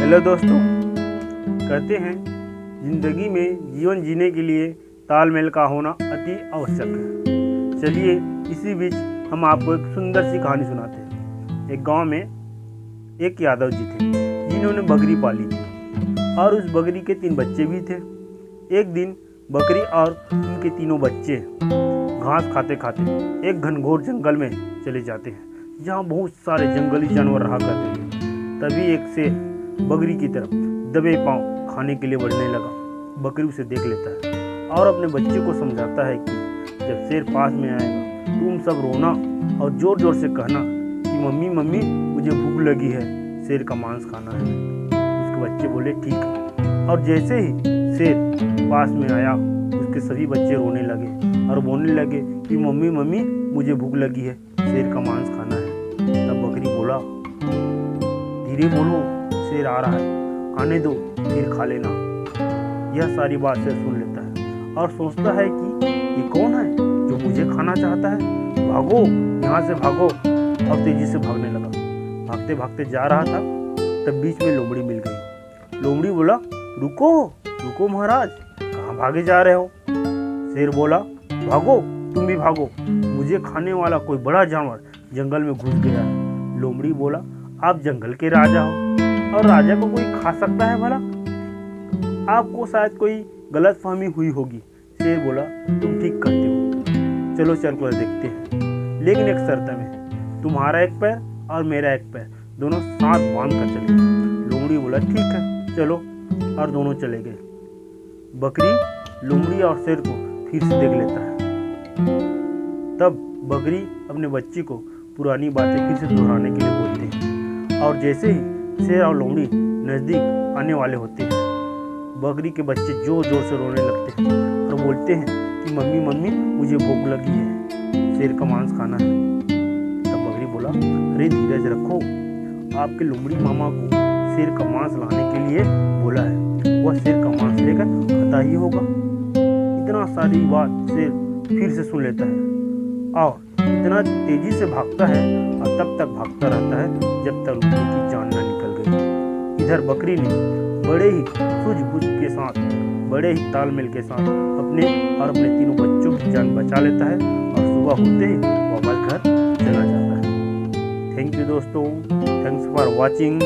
Hello दोस्तों, कहते हैं जिंदगी में जीवन जीने के लिए तालमेल का होना अति आवश्यक है। चलिए इसी बीच हम आपको एक सुंदर सी कहानी सुनाते हैं। एक गांव में एक यादव जी थे जिन्होंने बकरी पाली थी और उस बकरी के 3 बच्चे भी थे। एक दिन बकरी और उनके तीनों बच्चे घास खाते खाते एक घनघोर जंगल में चले जाते हैं जहाँ बहुत सारे जंगली जानवर रहा करते थे। तभी एक शेर बकरी की तरफ दबे पांव खाने के लिए बढ़ने लगा। बकरी उसे देख लेता है और अपने बच्चे को समझाता है कि जब शेर पास में आएगा तुम सब रोना और जोर जोर से कहना कि मम्मी मम्मी मुझे भूख लगी है, शेर का मांस खाना है। उसके बच्चे बोले ठीक है, और जैसे ही शेर पास में आया उसके सभी बच्चे रोने लगे और बोलने लगे कि मम्मी मम्मी मुझे भूख लगी है, शेर का मांस खाना है। तब बकरी बोला धीरे बोलो, शेर आ रहा है, आने दो फिर खा लेना। यह सारी बात शेर सुन लेता है और सोचता है कि ये कौन है जो मुझे खाना चाहता है, भागो यहाँ से भागो। और तेजी से भागने लगा। भागते भागते जा रहा था तब बीच में लोमड़ी मिल गई। लोमड़ी बोला रुको रुको महाराज, कहाँ भागे जा रहे हो? शेर बोला भागो तुम भी भागो, मुझे खाने वाला कोई बड़ा जानवर जंगल में घुस गया है। लोमड़ी बोला आप जंगल के राजा हो और राजा को कोई खा सकता है भला? आपको शायद कोई गलत फहमी हुई होगी। शेर बोला तुम ठीक कहते हो, चलो चल कर देखते हैं, लेकिन एक शर्त में, तुम्हारा एक पैर और मेरा एक पैर दोनों साथ बांध कर चले। लोमड़ी बोला ठीक है चलो, और दोनों चले गए। बकरी लोमड़ी और शेर को फिर से देख लेता है। तब बकरी अपने बच्चे को पुरानी बातें फिर से दोहराने के लिए बोलते हैं और जैसे ही शेर और लोमड़ी नजदीक आने वाले होते हैं बकरी के बच्चे जोर जोर से रोने लगते हैं और बोलते हैं कि मम्मी मम्मी मुझे भूख लगी है, शेर का मांस खाना है। तब बकरी बोला अरे धीरज रखो, आपके लोमड़ी मामा को शेर का मांस लाने के लिए बोला है, वह शेर का मांस लेकर आता ही होगा। इतना सारी बात शेर फिर से सुन लेता है और इतना तेजी से भागता है और तब तक भागता रहता है जब तक लोमड़ी की जान न निकल गई। इधर बकरी ने बड़े ही सूझबूझ के साथ, बड़े ही तालमेल के साथ अपने और अपने तीनों बच्चों की जान बचा लेता है और सुबह होते ही वापस घर चला जाता है। थैंक यू दोस्तों, थैंक्स फॉर वॉचिंग।